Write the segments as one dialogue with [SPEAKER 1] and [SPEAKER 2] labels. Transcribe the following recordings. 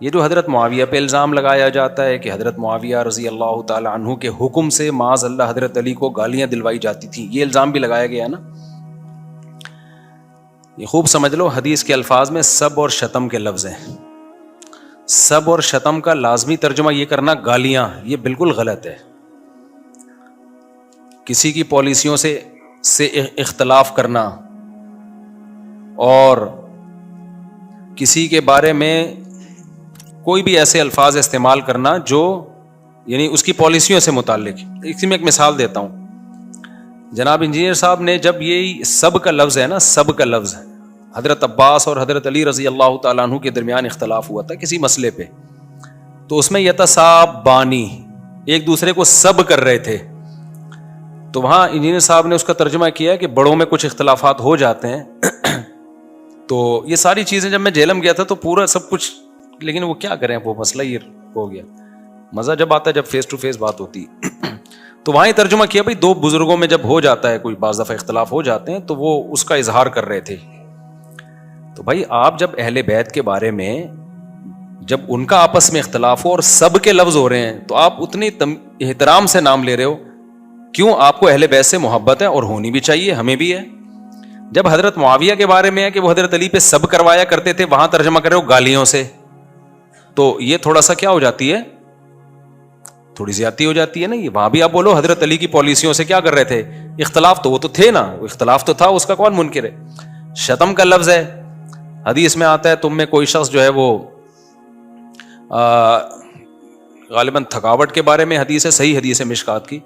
[SPEAKER 1] یہ جو حضرت معاویہ پہ الزام لگایا جاتا ہے کہ حضرت معاویہ رضی اللہ تعالیٰ عنہ کے حکم سے معاذ اللہ حضرت علی کو گالیاں دلوائی جاتی تھیں، یہ الزام بھی لگایا گیا نا. یہ خوب سمجھ لو، حدیث کے الفاظ میں سب اور شتم کے لفظ ہیں. سب اور شتم کا لازمی ترجمہ یہ کرنا گالیاں، یہ بالکل غلط ہے. کسی کی پالیسیوں سے اختلاف کرنا اور کسی کے بارے میں کوئی بھی ایسے الفاظ استعمال کرنا جو یعنی اس کی پالیسیوں سے متعلق. اسی میں ایک مثال دیتا ہوں. جناب انجینئر صاحب نے جب یہ سب کا لفظ ہے نا، سب کا لفظ، حضرت عباس اور حضرت علی رضی اللہ تعالیٰ عنہ کے درمیان اختلاف ہوا تھا کسی مسئلے پہ، تو اس میں یتسابانی، ایک دوسرے کو سب کر رہے تھے. تو وہاں انجینئر صاحب نے اس کا ترجمہ کیا کہ بڑوں میں کچھ اختلافات ہو جاتے ہیں. تو یہ ساری چیزیں جب میں جہلم گیا تھا تو پورا سب کچھ، لیکن وہ کیا کریں، وہ مسئلہ یہ ہو گیا. مزہ جب آتا ہے جب فیس ٹو فیس بات ہوتی. تو وہاں یہ ترجمہ کیا بھائی دو بزرگوں میں جب ہو جاتا ہے کوئی بعض دفعہ اختلاف ہو جاتے ہیں تو وہ اس کا اظہار کر رہے تھے. تو بھائی آپ جب اہل بیت کے بارے میں جب ان کا آپس میں اختلاف ہو اور سب کے لفظ ہو رہے ہیں تو آپ اتنی احترام سے نام لے رہے ہو. کیوں؟ آپ کو اہل بیت سے محبت ہے اور ہونی بھی چاہیے، ہمیں بھی ہے. جب حضرت معاویہ کے بارے میں ہے کہ وہ حضرت علی پہ سب کروایا کرتے تھے، وہاں ترجمہ کر رہے ہو گالیوں سے، تو یہ تھوڑا سا کیا ہو جاتی ہے، تھوڑی زیادتی ہو جاتی ہے نا. یہ وہاں بھی آپ بولو حضرت علی کی پالیسیوں سے کیا کر رہے تھے، اختلاف تو وہ تو تھے نا، وہ اختلاف تو تھا، اس کا کون منکر ہے. شتم کا لفظ ہے، حدیث میں آتا ہے تم میں کوئی شخص جو ہے وہ غالباً تھکاوٹ کے بارے میں حدیث ہے، صحیح حدیث ہے مشکات کی،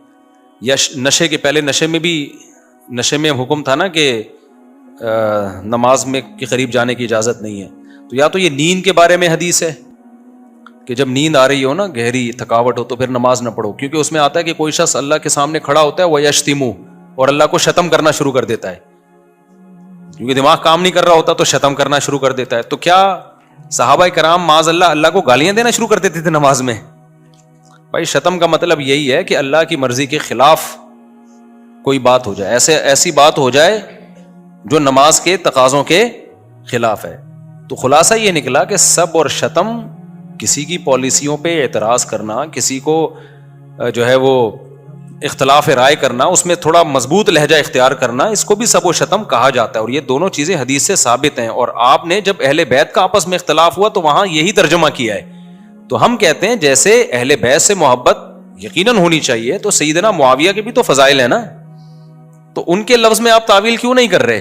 [SPEAKER 1] یا نشے کے پہلے نشے میں حکم تھا نا کہ نماز میں کے قریب جانے کی اجازت نہیں ہے. تو یا تو یہ نیند کے بارے میں حدیث ہے کہ جب نیند آ رہی ہو نا، گہری تھکاوٹ ہو، تو پھر نماز نہ پڑھو، کیونکہ اس میں آتا ہے کہ کوئی شخص اللہ کے سامنے کھڑا ہوتا ہے وَيَشْتِمُ، اور اللہ کو شتم کرنا شروع کر دیتا ہے، کیونکہ دماغ کام نہیں کر رہا ہوتا تو شتم کرنا شروع کر دیتا ہے. تو کیا صحابہ کرام معاذ اللہ کو گالیاں دینا شروع کر دیتے تھے نماز میں؟ بھائی شتم کا مطلب یہی ہے کہ اللہ کی مرضی کے خلاف کوئی بات ہو جائے، ایسی بات ہو جائے جو نماز کے تقاضوں کے خلاف ہے. تو خلاصہ یہ نکلا کہ سب اور شتم، کسی کی پالیسیوں پہ اعتراض کرنا، کسی کو جو ہے وہ اختلاف رائے کرنا، اس میں تھوڑا مضبوط لہجہ اختیار کرنا، اس کو بھی سب و شتم کہا جاتا ہے. اور یہ دونوں چیزیں حدیث سے ثابت ہیں. اور آپ نے جب اہل بیت کا آپس میں اختلاف ہوا تو وہاں یہی ترجمہ کیا ہے. تو ہم کہتے ہیں جیسے اہل بیت سے محبت یقیناً ہونی چاہیے، تو سیدنا معاویہ کے بھی تو فضائل ہیں نا، تو ان کے لفظ میں آپ تعویل کیوں نہیں کر رہے؟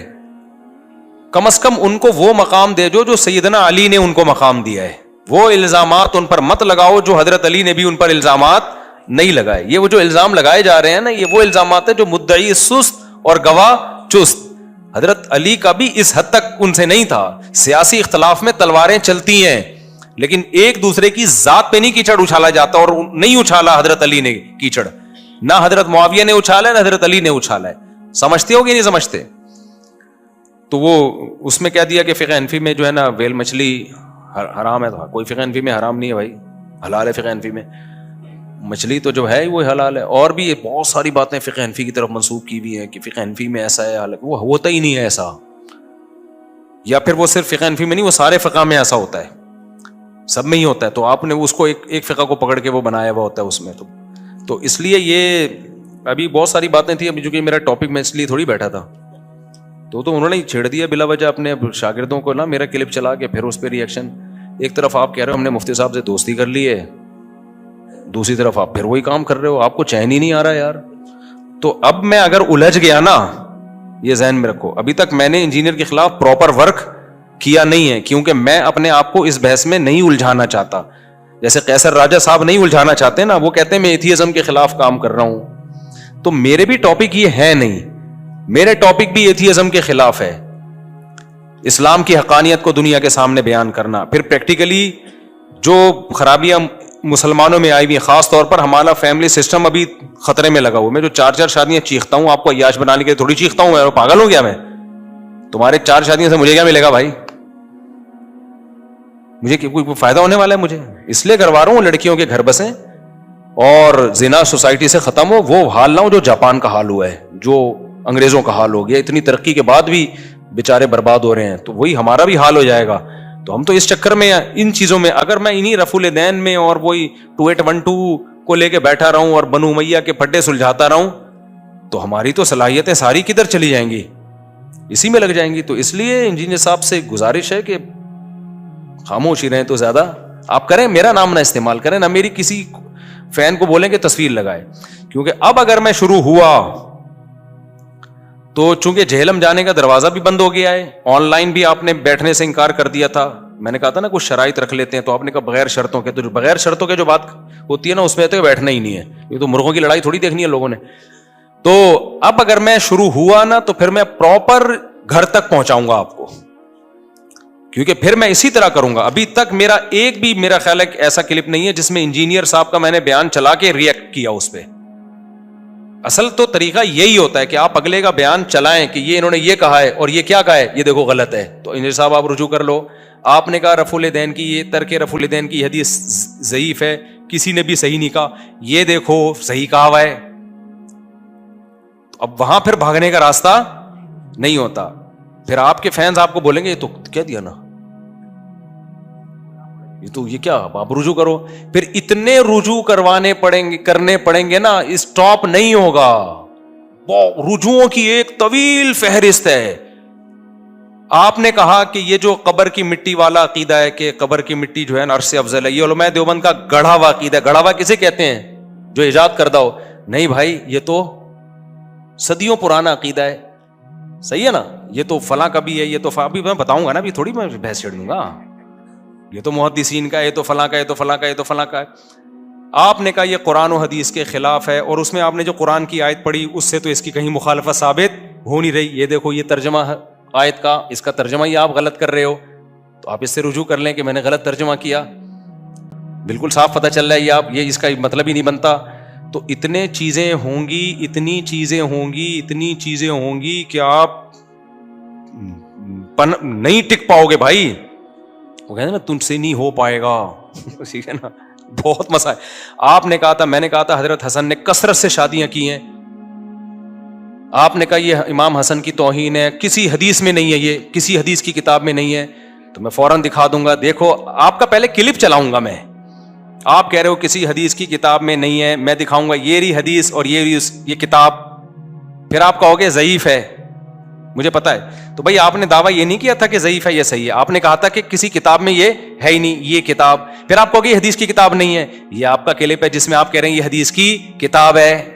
[SPEAKER 1] کم از کم ان کو وہ مقام دے جو سیدنا علی نے ان کو مقام دیا ہے. وہ الزامات ان پر مت لگاؤ جو حضرت علی نے بھی ان پر الزامات نہیں لگائے. یہ وہ جو الزام لگائے جا رہے ہیں نا، یہ وہ الزامات ہیں جو مدعی سست اور گواہ چست. حضرت علی کا بھی اس حد تک ان سے نہیں تھا. سیاسی اختلاف میں تلواریں چلتی ہیں، لیکن ایک دوسرے کی ذات پہ نہیں کیچڑ اچھالا جاتا، اور نہیں اچھالا حضرت علی نے کیچڑ، نہ حضرت معاویہ نے اچھالا ہے، نہ حضرت علی نے اچھالا ہے. سمجھتے ہو کہ نہیں سمجھتے؟ تو وہ اس میں کہہ دیا کہ فقہ حنفی میں جو ہے نا ویل مچھلی حرام ہے. کوئی فقہ حنفی میں حرام نہیں ہے بھائی، حلال ہے فقہ حنفی میں. مچھلی تو جو ہے وہ حلال ہے. اور بھی بہت ساری باتیں فقہ حنفی کی طرف منسوب کی ہوئی ہیں کہ فقہ حنفی میں ایسا ہے، حالانکہ وہ ہوتا ہی نہیں ہے ایسا. یا پھر وہ صرف فقہ حنفی میں نہیں، وہ سارے فقہ میں ایسا ہوتا ہے، سب میں ہی ہوتا ہے. تو آپ نے اس کو ایک فقہ کو پکڑ کے وہ بنایا ہوا ہوتا ہے اس میں. تو اس لیے یہ ابھی بہت ساری باتیں تھیں. ابھی چونکہ میرا ٹاپک میں اس لیے تھوڑی بیٹھا تھا، تو انہوں نے چھیڑ دیا بلا وجہ اپنے شاگردوں کو نا، میرا کلپ چلا کے پھر اس پہ ریئیکشن. ایک طرف آپ کہہ رہے ہو ہم نے مفتی صاحب سے دوستی کر لی ہے، دوسری طرف آپ پھر وہی کام کر رہے ہو. آپ کو چین ہی نہیں آ رہا یار. تو اب میں اگر الجھ گیا نا، یہ ذہن میں رکھو، ابھی تک میں نے انجینئر کے خلاف پراپر ورک کیا نہیں ہے، کیونکہ میں اپنے آپ کو اس بحث میں نہیں الجھانا چاہتا. جیسے قیصر راجہ صاحب نہیں الجھانا چاہتے نا، وہ کہتے ہیں میں ایتھیزم کے خلاف کام کر رہا ہوں. تو میرے بھی ٹاپک یہ ہے نہیں، میرے ٹاپک بھی ایتھیزم کے خلاف ہے. اسلام کی حقانیت کو دنیا کے سامنے بیان کرنا، پھر پریکٹیکلی جو خرابیاں مسلمانوں میں آئی ہوئی، خاص طور پر ہمارا فیملی سسٹم ابھی خطرے میں لگا ہوا. میں جو 4 شادیاں چیختا ہوں، آپ کو عیاش بنانے کے لیے تھوڑی چیختا ہوں، میں پاگل ہو گیا؟ میں تمہارے 4 شادیوں سے مجھے کیا ملے گا بھائی؟ مجھے کوئی فائدہ ہونے والا ہے؟ مجھے اس لیے کروا رہا ہوں لڑکیوں کے گھر بسیں اور زنا سوسائٹی سے ختم ہو. وہ حال نہ ہو جو جاپان کا حال ہوا ہے، جو انگریزوں کا حال ہو گیا. اتنی ترقی کے بعد بھی بیچارے برباد ہو رہے ہیں، تو وہی ہمارا بھی حال ہو جائے گا. تو ہم تو اس چکر میں ان چیزوں میں, اگر میں انہی رفع الدین میں اور وہی 2812 کو لے کے بیٹھا رہوں اور بنو امیہ کے پھڈے سلجھاتا رہوں, تو ہماری تو صلاحیتیں ساری کدھر چلی جائیں گی, اسی میں لگ جائیں گی. تو اس لیے انجینئر صاحب سے گزارش ہے کہ خاموش ہی رہیں تو زیادہ آپ کریں, میرا نام نہ استعمال کریں, نہ میری کسی فین کو بولیں کہ تصویر لگائے, کیونکہ اب اگر میں شروع ہوا تو چونکہ جہلم جانے کا دروازہ بھی بند ہو گیا ہے, آن لائن بھی آپ نے بیٹھنے سے انکار کر دیا تھا. میں نے کہا تھا نا کچھ شرائط رکھ لیتے ہیں, تو آپ نے کہا بغیر شرطوں کے, تو جو بغیر شرطوں کے جو بات ہوتی ہے نا اس میں تو بیٹھنا ہی نہیں ہے, یہ تو مرغوں کی لڑائی تھوڑی دیکھنی ہے لوگوں نے. تو اب اگر میں شروع ہوا نا تو پھر میں پراپر گھر تک پہنچاؤں گا آپ کو, کیونکہ پھر میں اسی طرح کروں گا. ابھی تک میرا ایک بھی میرا خیال ہے کہ ایسا کلپ نہیں ہے جس میں انجینئر صاحب کا میں نے بیان چلا کے ریئیکٹ کیا اس پہ. اصل تو طریقہ یہی ہوتا ہے کہ آپ اگلے کا بیان چلائیں کہ یہ انہوں نے یہ کہا ہے اور یہ کیا کہا ہے, یہ دیکھو غلط ہے, تو انجینئر صاحب آپ رجوع کر لو. آپ نے کہا رفع الدین کی, یہ ترک رفع الدین کی حدیث ضعیف ہے, کسی نے بھی صحیح نہیں کہا, یہ دیکھو صحیح کہا ہوا ہے. اب وہاں پھر بھاگنے کا راستہ نہیں ہوتا. پھر آپ کے فینز آپ کو بولیں گے یہ تو کہہ دیا نا, یہ تو یہ کیا, آپ رجوع کرو. پھر اتنے رجوع کرنے پڑیں گے نا, اسٹاپ نہیں ہوگا. رجوعوں کی ایک طویل فہرست ہے. آپ نے کہا کہ یہ جو قبر کی مٹی والا عقیدہ ہے کہ قبر کی مٹی جو ہے نا عرش سے افضل ہے, یہ علماء دیوبند کا گڑھا ہوا عقیدہ ہے. گڑھا ہوا کسے کہتے ہیں؟ جو ایجاد کردہ ہو. نہیں بھائی, یہ تو صدیوں پرانا عقیدہ ہے. صحیح ہے نا, یہ تو فلاں کا بھی ہے, یہ تو ابھی میں بتاؤں گا نا, ابھی تھوڑی میں بحث چھیڑ دوں گا, یہ تو محدثین کا, یہ تو فلاں کا, یہ تو فلاں کا, یہ تو فلاں کا ہے. آپ نے کہا یہ قرآن و حدیث کے خلاف ہے, اور اس میں آپ نے جو قرآن کی آیت پڑھی اس سے تو اس کی کہیں مخالفت ثابت ہو نہیں رہی. یہ دیکھو یہ ترجمہ آیت کا, اس کا ترجمہ ہی آپ غلط کر رہے ہو, تو آپ اس سے رجوع کر لیں کہ میں نے غلط ترجمہ کیا. بالکل صاف پتہ چل رہا ہے یہ اس کا مطلب ہی نہیں بنتا. تو اتنے چیزیں ہوں گی, اتنی چیزیں ہوں گی, اتنی چیزیں ہوں گی کہ آپ نہیں ٹک پاؤ گے بھائی. وہ کہتے ہیں نا تم سے نہیں ہو پائے گا, ٹھیک ہے نا, بہت مسئلہ ہے. آپ نے کہا تھا, میں نے کہا تھا حضرت حسن نے کثرت سے شادیاں کی ہیں. آپ نے کہا یہ امام حسن کی توہین ہے, کسی حدیث میں نہیں ہے, یہ کسی حدیث کی کتاب میں نہیں ہے. تو میں فوراً دکھا دوں گا, دیکھو آپ کا پہلے کلپ چلاؤں گا میں. آپ کہہ رہے ہو کسی حدیث کی کتاب میں نہیں ہے, میں دکھاؤں گا یہ رہی حدیث اور یہ کتاب. پھر آپ کہو گے ضعیف ہے, مجھے پتا ہے. تو بھائی آپ نے دعویٰ یہ نہیں کیا تھا کہ ضعیف ہے یہ صحیح ہے, آپ نے کہا تھا کہ کسی کتاب میں یہ ہے ہی نہیں, یہ کتاب. پھر آپ کہو گے یہ حدیث کی کتاب نہیں ہے, یہ آپ کا کلپ ہے جس میں آپ کہہ رہے ہیں یہ حدیث کی کتاب ہے.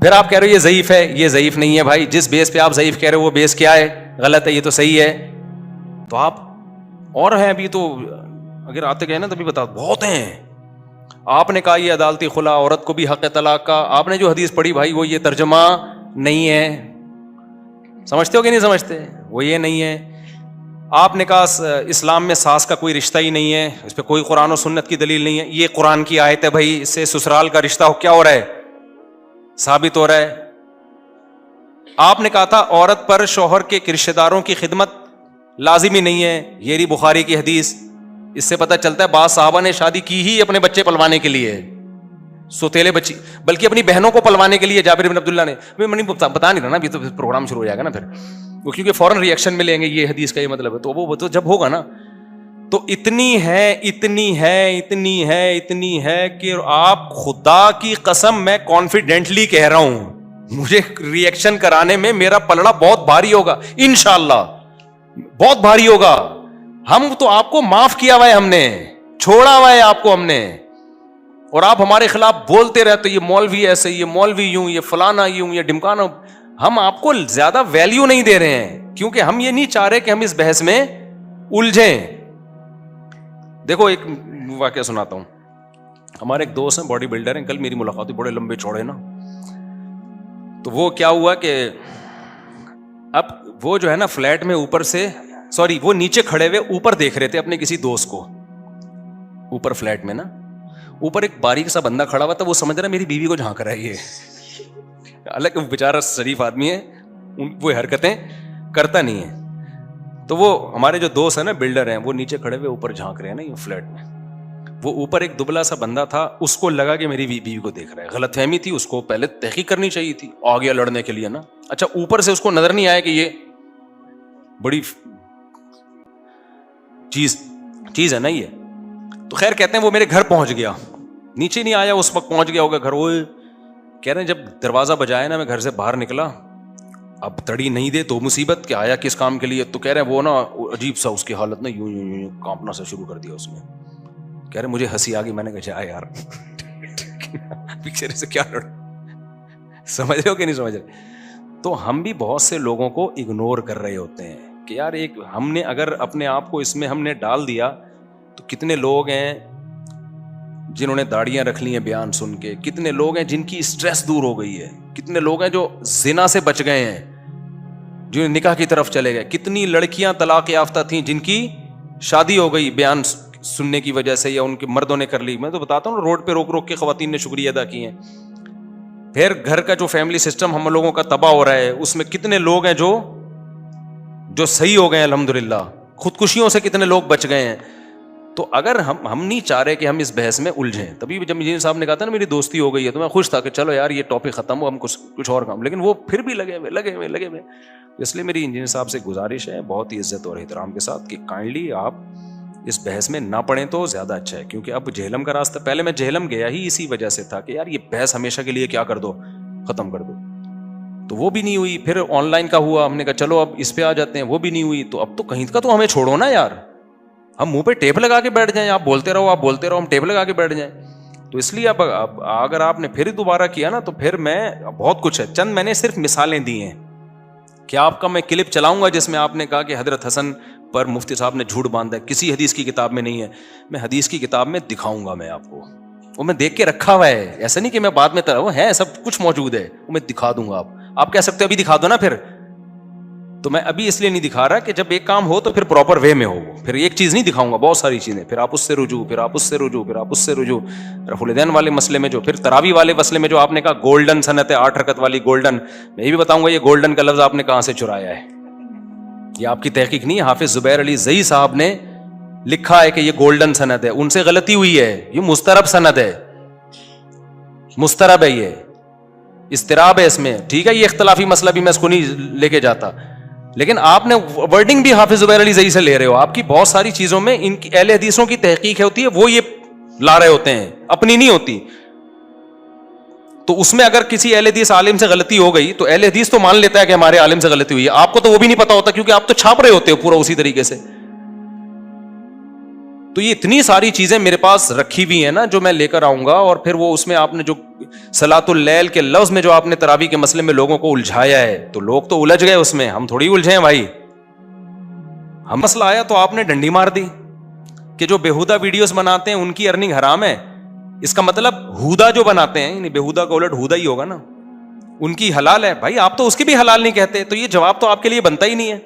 [SPEAKER 1] پھر آپ کہہ رہے ہو یہ ضعیف ہے, یہ ضعیف نہیں ہے. بھائی جس بیس پہ آپ ضعیف کہہ رہے ہو وہ بیس کیا ہے؟ غلط ہے, یہ تو صحیح ہے. تو آپ اور ہیں ابھی, تو اگر آتے گئے نا تبھی بتا, بہت ہیں. آپ نے کہا یہ عدالتی خلا, عورت کو بھی حق طلاق کا. آپ نے جو حدیث پڑھی بھائی وہ یہ ترجمہ نہیں ہے, سمجھتے ہو کہ نہیں سمجھتے, وہ یہ نہیں ہے. آپ نے کہا اسلام میں ساس کا کوئی رشتہ ہی نہیں ہے, اس پہ کوئی قرآن و سنت کی دلیل نہیں ہے. یہ قرآن کی آیت ہے بھائی, اس سے سسرال کا رشتہ کیا ہو رہا ہے, ثابت ہو رہا ہے. آپ نے کہا تھا عورت پر شوہر کے رشتہ داروں کی خدمت لازمی نہیں ہے, یہ رہی بخاری کی حدیث. اس سے پتہ چلتا ہے بعض صحابہ نے شادی کی ہی اپنے بچے پلوانے کے لیے, سوتیلے بچی, بلکہ اپنی بہنوں کو پلوانے کے لیے. جابر بن عبداللہ نے, میں بتا نہیں رہا نا ابھی, تو پروگرام شروع ہو جائے گا نا پھر, وہ کیونکہ فوراً ریئیکشن میں لیں گے یہ حدیث کا یہ مطلب ہے, تو وہ تو جب ہوگا نا. تو اتنی ہے کہ آپ خدا کی قسم میں کانفیڈنٹلی کہہ رہا ہوں, مجھے ریئیکشن کرانے میں میرا پلڑا بہت بھاری ہوگا انشاءاللہ, بہت بھاری ہوگا. ہم تو آپ کو معاف کیا ہوا ہے, ہم نے چھوڑا ہوا ہے آپ کو ہم نے, اور آپ ہمارے خلاف بولتے رہتے یہ مولوی ایسے, یہ مولوی یوں, یہ فلانا یوں, یہ ڈمکانا. ہم آپ کو زیادہ ویلیو نہیں دے رہے ہیں کیونکہ ہم یہ نہیں چاہ رہے کہ ہم اس بحث میں الجھیں. دیکھو ایک واقعہ سناتا ہوں. ہمارے ایک دوست ہیں باڈی بلڈر ہیں, کل میری ملاقات ہوئی, بڑے لمبے چوڑے نا. تو وہ کیا ہوا کہ اب وہ جو ہے نا فلیٹ میں اوپر سے, سوری وہ نیچے کھڑے ہوئے اوپر دیکھ رہے تھے اپنے کسی دوست کو. اوپر فلیٹ میں نا, اوپر ایک باریک سا بندہ کھڑا ہوا تھا, وہ سمجھ رہا میری بیوی کو جھانک رہا ہے یہ. حالانکہ وہ بیچارہ شریف آدمی ہے, وہ حرکتیں کرتا نہیں ہے. تو وہ ہمارے جو دوست ہیں نا بلڈر ہیں, وہ نیچے کھڑے ہوئے اوپر جھانک رہے ہیں نا یہ فلیٹ میں. وہ اوپر ایک دبلا سا بندہ تھا, اس کو لگا کہ میری بیوی کو دیکھ رہا ہے. غلط فہمی تھی, اس کو پہلے تحقیق کرنی چاہیے تھی, آ گیا لڑنے کے لیے نا. اچھا اوپر سے اس کو نظر نہیں آیا کہ یہ بڑی چیز ہے نا یہ. تو خیر کہتے ہیں وہ میرے گھر پہنچ گیا, نیچے نہیں آیا اس وقت, پہنچ گیا ہوگا گھر. وہ کہہ رہے ہیں جب دروازہ بجایا نا, میں گھر سے باہر نکلا, اب تڑی نہیں دے تو مصیبت, کہ آیا کس کام کے لیے. تو کہہ رہے ہیں وہ نا عجیب سا اس کی حالت نا یوں یوں یوں کانپنا سا شروع کر دیا اس میں. کہہ رہے مجھے ہنسی آ گئی, میں نے کہا جا یار پکچر سے کیا لڑ, سمجھ رہے ہو کہ نہیں سمجھ رہے. تو ہم بھی بہت سے لوگوں کو اگنور کر رہے ہوتے ہیں کہ یار ایک ہم نے اگر اپنے آپ کو اس میں ہم نے ڈال دیا تو کتنے لوگ ہیں جنہوں نے داڑیاں رکھ لی ہیں بیان سن کے, کتنے لوگ ہیں جن کی اسٹریس دور ہو گئی ہے, کتنے لوگ ہیں جو زنا سے بچ گئے ہیں, جو نکاح کی طرف چلے گئے, کتنی لڑکیاں طلاق یافتہ تھیں جن کی شادی ہو گئی بیان سننے کی وجہ سے یا ان کے مردوں نے کر لی. میں تو بتاتا ہوں روڈ پہ روک روک کے خواتین نے شکریہ ادا کی ہیں. پھر گھر کا جو فیملی سسٹم ہم لوگوں کا تباہ ہو رہا ہے, اس میں کتنے لوگ ہیں جو صحیح ہو گئے ہیں الحمدللہ, خودکشیوں سے کتنے لوگ بچ گئے ہیں. تو اگر ہم نہیں چاہ رہے کہ ہم اس بحث میں الجھیں, تبھی جب انجینئر صاحب نے کہا تھا نا میری دوستی ہو گئی ہے, تو میں خوش تھا کہ چلو یار یہ ٹاپک ختم ہو, ہم کچھ اور کام. لیکن وہ پھر بھی لگے ہوئے. اس لیے میری انجینئر صاحب سے گزارش ہے بہت ہی عزت اور احترام کے ساتھ کہ کائنڈلی آپ اس بحث میں نہ پڑیں تو زیادہ اچھا ہے. کیونکہ اب جہلم کا راستہ, پہلے میں جہلم گیا ہی اسی وجہ سے تھا کہ یار یہ بحث ہمیشہ کے لیے کیا کر دو, ختم کر دو. تو وہ بھی نہیں ہوئی. پھر آن لائن کا ہوا, ہم نے کہا چلو اب اس پہ آ جاتے ہیں, وہ بھی نہیں ہوئی. تو اب تو کہیں کا تو ہمیں چھوڑو نا یار, ہم منہ پہ ٹیپ لگا کے بیٹھ جائیں, آپ بولتے رہو, ہم ٹیپ لگا کے بیٹھ جائیں. تو اس لیے اب اگر آپ نے پھر دوبارہ کیا نا تو پھر میں بہت کچھ ہے, چند میں نے صرف مثالیں دی ہیں. کیا آپ کا میں کلپ چلاؤں گا جس میں آپ نے کہا کہ حضرت حسن پر مفتی صاحب نے جھوٹ باندھا ہے, کسی حدیث کی کتاب میں نہیں ہے. میں حدیث کی کتاب میں دکھاؤں گا, میں آپ کو وہ میں دیکھ کے رکھا ہوا ہے, ایسا نہیں کہ میں بعد میں وہ ہے, سب کچھ موجود ہے, وہ میں دکھا دوں گا. آپ کہہ سکتے ہو ابھی دکھا دو نا, پھر تو میں ابھی اس لیے نہیں دکھا رہا کہ جب ایک کام ہو تو پھر پراپر وے میں ہو. پھر ایک چیز نہیں دکھاؤں گا, بہت ساری چیزیں, پھر آپ اس سے رجوع, پھر آپ اس سے رجوع, پھر آپ اس سے رجوع. رفع الیدین والے مسئلے میں جو, پھر تراویح والے مسئلے میں جو آپ نے کہا گولڈن سنت ہے 8 رکعت والی گولڈن, میں یہ بھی بتاؤں گا یہ گولڈن کا لفظ آپ نے کہاں سے چرایا ہے. یہ آپ کی تحقیق نہیں ہے, حافظ زبیر علی زئی صاحب نے لکھا ہے کہ یہ گولڈن سند ہے, ان سے غلطی ہوئی ہے, یہ مسترب سند ہے, مسترب ہے, یہ استراب ہے اس میں. ٹھیک ہے, یہ اختلافی مسئلہ بھی میں اس کو نہیں لے کے جاتا, لیکن آپ نے ورڈنگ بھی حافظ زبیر علی زئی سے لے رہے ہو. آپ کی بہت ساری چیزوں میں ان کی اہل حدیثوں کی تحقیق ہوتی ہے, وہ یہ لا رہے ہوتے ہیں, اپنی نہیں ہوتی. تو اس میں اگر کسی اہل حدیث عالم سے غلطی ہو گئی تو اہل حدیث تو مان لیتا ہے کہ ہمارے عالم سے غلطی ہوئی ہے, آپ کو تو وہ بھی نہیں پتا ہوتا کیونکہ آپ تو چھاپ رہے ہوتے ہو پورا اسی طریقے سے. تو یہ اتنی ساری چیزیں میرے پاس رکھی ہوئی ہیں نا جو میں لے کر آؤں گا, اور پھر وہ اس میں آپ نے جو صلاۃ اللیل کے لفظ میں جو آپ نے تراویح کے مسئلے میں لوگوں کو الجھایا ہے, تو لوگ تو الجھ گئے اس میں, ہم تھوڑی الجھے ہیں بھائی. ہم مسئلہ آیا تو آپ نے ڈنڈی مار دی کہ جو بےہودہ ویڈیوز بناتے ہیں ان کی ارننگ حرام ہے. اس کا مطلب ہودہ جو بناتے ہیں, یعنی بےہودہ کا الٹ ہودہ ہی ہوگا نا, ان کی حلال ہے. بھائی آپ تو اس کی بھی حلال نہیں کہتے, تو یہ جواب تو آپ کے لیے بنتا ہی نہیں ہے.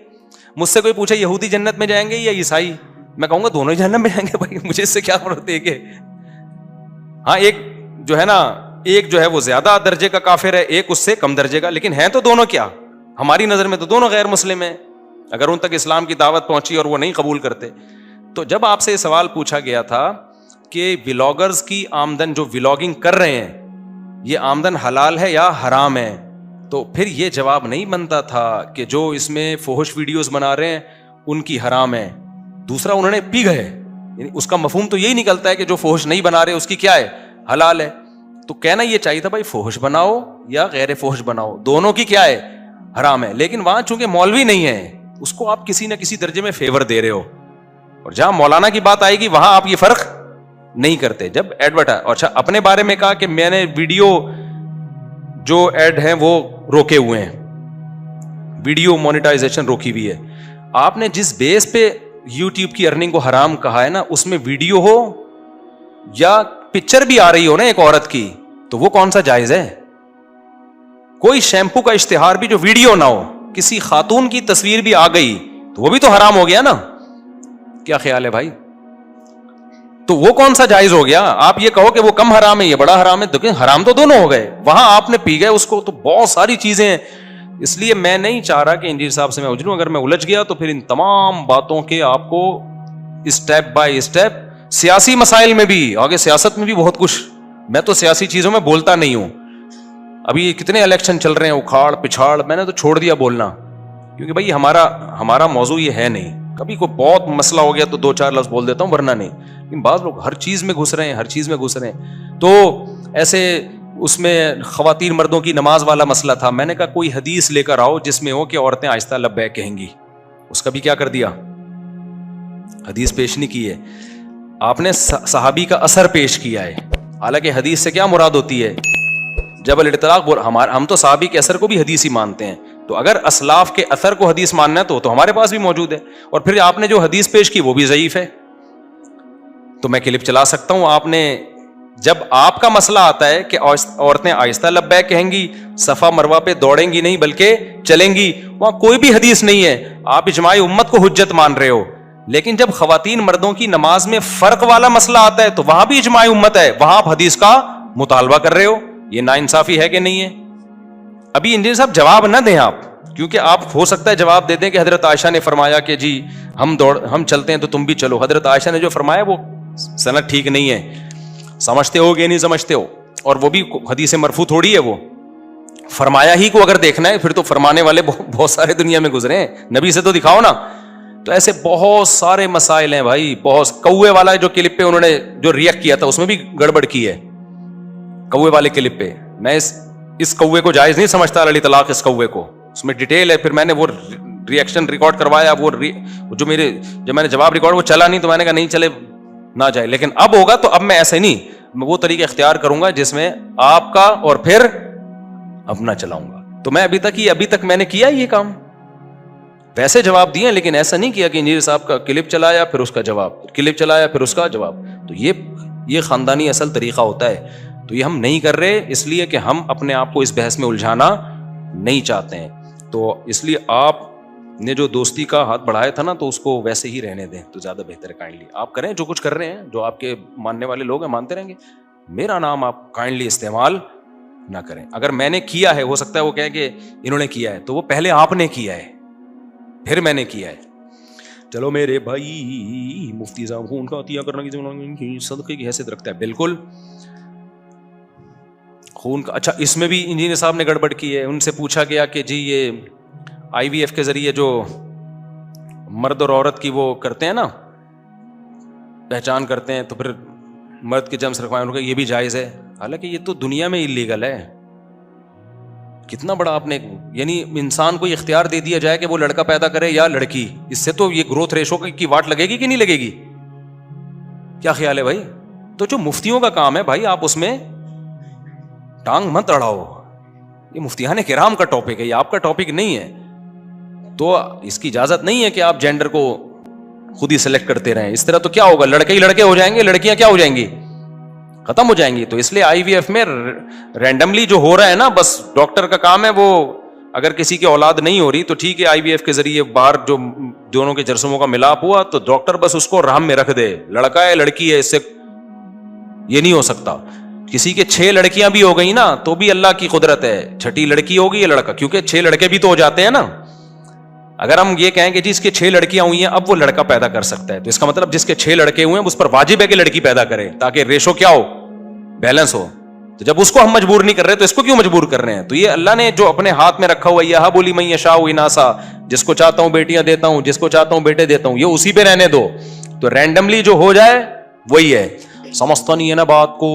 [SPEAKER 1] مجھ سے کوئی پوچھے یہودی جنت میں جائیں گے یا عیسائی, میں کہوں گا دونوں ہی جہنم میں جائیں گے. بھائی مجھے اس سے کیا فرق ہے کہ ہاں ایک جو ہے نا, ایک جو ہے وہ زیادہ درجے کا کافر ہے, ایک اس سے کم درجے کا, لیکن ہیں تو دونوں کیا, ہماری نظر میں تو دونوں غیر مسلم ہیں اگر ان تک اسلام کی دعوت پہنچی اور وہ نہیں قبول کرتے. تو جب آپ سے یہ سوال پوچھا گیا تھا کہ ولاگرز کی آمدن جو ولاگنگ کر رہے ہیں یہ آمدن حلال ہے یا حرام ہے, تو پھر یہ جواب نہیں بنتا تھا کہ جو اس میں فحش ویڈیوز بنا رہے ہیں ان کی حرام ہے, دوسرا انہوں نے پی گئے, یعنی اس کا مفہوم تو یہی نکلتا ہے کہ جو فحش نہیں بنا رہے اس کی کیا ہے, حلال ہے. تو کہنا یہ چاہیے تھا بھائی فحش بناؤ یا غیر فحش بناؤ, دونوں کی کیا ہے, حرام ہے. لیکن وہاں چونکہ مولوی نہیں ہے, اس کو آپ کسی نہ کسی درجے میں فیور دے رہے ہو, اور جہاں مولانا کی بات آئے گی وہاں آپ یہ فرق نہیں کرتے. جب ایڈورٹائز, اچھا اپنے بارے میں کہا کہ میں نے ویڈیو جو ایڈ ہیں وہ روکے ہوئے ہیں, ویڈیو مونیٹائزیشن روکی ہوئی ہے. آپ نے جس بیس پہ یوٹیوب کی ارننگ کو حرام کہا ہے نا, اس میں ویڈیو ہو یا پکچر بھی آ رہی ہو نا ایک عورت کی, تو وہ کون سا جائز ہے؟ کوئی شیمپو کا اشتہار بھی جو ویڈیو نہ ہو, کسی خاتون کی تصویر بھی آ گئی تو وہ بھی تو حرام ہو گیا نا. کیا خیال ہے بھائی؟ تو وہ کون سا جائز ہو گیا؟ آپ یہ کہو کہ وہ کم حرام ہے یہ بڑا حرام ہے, تو حرام تو دونوں ہو گئے. وہاں آپ نے پی گئے اس کو, تو بہت ساری چیزیں ہیں. اس لیے میں نہیں چاہ رہا کہ انجینئر صاحب سے میں اجلوں, اگر میں الجھ گیا تو پھر ان تمام باتوں کے آپ کو اسٹیپ بائی اسٹیپ, سیاسی مسائل میں بھی, آگے سیاست میں بھی بہت کچھ, میں تو سیاسی چیزوں میں بولتا نہیں ہوں. ابھی کتنے الیکشن چل رہے ہیں, اکھاڑ پچھاڑ, میں نے تو چھوڑ دیا بولنا. کیونکہ بھائی ہمارا موضوع یہ ہے نہیں. کبھی کوئی بہت مسئلہ ہو گیا تو 2-4 لفظ بول دیتا ہوں, ورنہ نہیں. لیکن بعض لوگ ہر چیز میں گھس رہے ہیں. تو ایسے اس میں خواتین مردوں کی نماز والا مسئلہ تھا. میں نے کہا کوئی حدیث لے کر آؤ جس میں ہو کہ عورتیں آہستہ لبیک کہیں گی. اس کا بھی کیا کر دیا, حدیث پیش نہیں کی ہے, آپ نے صحابی کا اثر پیش کیا ہے. حالانکہ حدیث سے کیا مراد ہوتی ہے, جب الاطلاق. ہم تو صحابی کے اثر کو بھی حدیث ہی مانتے ہیں. تو اگر اسلاف کے اثر کو حدیث ماننا ہے تو ہمارے پاس بھی موجود ہے. اور پھر آپ نے جو حدیث پیش کی وہ بھی ضعیف ہے. تو میں کلپ چلا سکتا ہوں. آپ نے جب آپ کا مسئلہ آتا ہے کہ عورتیں آہستہ لبیک کہیں گی, صفا مروہ پہ دوڑیں گی نہیں بلکہ چلیں گی, وہاں کوئی بھی حدیث نہیں ہے. آپ اجماع امت کو حجت مان رہے ہو. لیکن جب خواتین مردوں کی نماز میں فرق والا مسئلہ آتا ہے تو وہاں بھی اجماع امت ہے, وہاں آپ حدیث کا مطالبہ کر رہے ہو. یہ ناانصافی ہے کہ نہیں ہے؟ ابھی انجینئر صاحب جواب نہ دیں آپ, کیونکہ آپ ہو سکتا ہے جواب دے دیں کہ حضرت عائشہ نے فرمایا کہ جی ہم چلتے ہیں تو تم بھی چلو. حضرت عائشہ نے جو فرمایا وہ سند ٹھیک نہیں ہے. سمجھتے ہو کہ نہیں سمجھتے ہو؟ اور وہ بھی حدیث مرفوع تھوڑی ہے. وہ فرمایا ہی کو اگر دیکھنا ہے پھر تو فرمانے والے بہت سارے دنیا میں گزرے ہیں, نبی سے تو دکھاؤ نا. تو ایسے بہت سارے مسائل ہیں بھائی. بہت کوے والا جو کلپ پہ انہوں نے جو ریئیکٹ کیا تھا اس میں بھی گڑبڑ کی ہے. کوے والے کلپ پہ میں اس کوے کو جائز نہیں سمجھتا, علی طلاق اس کوے کو, اس میں ڈیٹیل ہے. پھر میں نے وہ ریئیکشن ریکارڈ کروایا, وہ جو میں نے جواب ریکارڈ وہ چلا نہیں, تو میں نے کہا نہیں چلے نہ جائے. لیکن اب ہوگا تو اب میں ایسے نہیں, میں وہ طریقہ اختیار کروں گا جس میں آپ کا اور پھر اپنا چلاؤں گا. تو میں ابھی تک میں نے کیا یہ کام, ویسے جواب دیے, لیکن ایسا نہیں کیا کہ انجینئر صاحب کا کلپ چلایا پھر اس کا جواب, کلپ چلایا پھر اس کا جواب. تو یہ خاندانی اصل طریقہ ہوتا ہے. تو یہ ہم نہیں کر رہے اس لیے کہ ہم اپنے آپ کو اس بحث میں الجھانا نہیں چاہتے ہیں. تو اس لیے آپ نے جو دوستی کا ہاتھ بڑھایا تھا نا, تو اس کو ویسے ہی رہنے دیں تو زیادہ بہتر ہے. کائنڈلی آپ کریں جو کچھ کر رہے ہیں, جو آپ کے ماننے والے لوگ ہیں مانتے رہیں گے. میرا نام آپ کائنڈلی استعمال نہ کریں. اگر میں نے کیا ہے, ہو سکتا ہے وہ کہیں کہ انہوں نے کیا ہے, تو وہ پہلے آپ نے کیا ہے پھر میں نے کیا ہے. چلو میرے بھائی, مفتی صاحب خون کا عطیہ کرنا کی صدقے کی حیثیت رکھتا ہے. بالکل خون کا. اچھا اس میں بھی انجینئر صاحب نے گڑبڑ کی ہے. ان سے پوچھا گیا کہ جی یہ IVF کے ذریعے جو مرد اور عورت کی وہ کرتے ہیں نا, پہچان کرتے ہیں, تو پھر مرد کے جرمز رکھوائیں, ان کا یہ بھی جائز ہے. حالانکہ یہ تو دنیا میں اللیگل ہے. کتنا بڑا آپ نے, یعنی انسان کو اختیار دے دیا جائے کہ وہ لڑکا پیدا کرے یا لڑکی. اس سے تو یہ گروتھ ریشو کی واٹ لگے گی کہ نہیں لگے گی؟ کیا خیال ہے بھائی؟ تو جو مفتیوں کا کام ہے بھائی, آپ اس میں ٹانگ مت اڑاؤ. یہ مفتیان کرام کا ٹاپک ہے, یہ آپ کا ٹاپک نہیں ہے. تو اس کی اجازت نہیں ہے کہ آپ جینڈر کو خود ہی سلیکٹ کرتے رہیں. اس طرح تو کیا ہوگا, لڑکے ہی لڑکے ہو جائیں گے, لڑکیاں کیا ہو جائیں گی, ختم ہو جائیں گی. تو اس لیے IVF میں رینڈملی جو ہو رہا ہے نا, بس ڈاکٹر کا کام ہے وہ, اگر کسی کی اولاد نہیں ہو رہی تو ٹھیک ہے, IVF کے ذریعے باہر جو دونوں کے جرثوموں کا ملاپ ہوا تو ڈاکٹر بس اس کو رحم میں رکھ دے, لڑکا ہے لڑکی ہے, اس سے یہ نہیں ہو سکتا. کسی کے 6 لڑکیاں بھی ہو گئی نا تو بھی اللہ کی قدرت ہے, 6ٹھی لڑکی ہوگی یا لڑکا, کیونکہ 6 لڑکے بھی تو ہو جاتے ہیں نا. اگر ہم یہ کہیں کہ جی اس کے 6 لڑکیاں ہوئی ہیں, اب وہ لڑکا پیدا کر سکتا ہے, تو اس کا مطلب جس کے 6 لڑکے ہوئے ہیں اس پر واجب ہے کہ لڑکی پیدا کرے, تاکہ ریشو کیا ہو, بیلنس ہو. تو جب اس کو ہم مجبور نہیں کر رہے تو اس کو کیوں مجبور کر رہے ہیں؟ تو یہ اللہ نے جو اپنے ہاتھ میں رکھا ہوا ہے, یہ بولی میں یشاء اناسا, جس کو چاہتا ہوں بیٹیاں دیتا ہوں, جس کو چاہتا ہوں بیٹے دیتا ہوں, یہ اسی پہ رہنے دو. تو رینڈملی جو ہو جائے وہی ہے. سمجھتا نہیں ہے نا بات کو.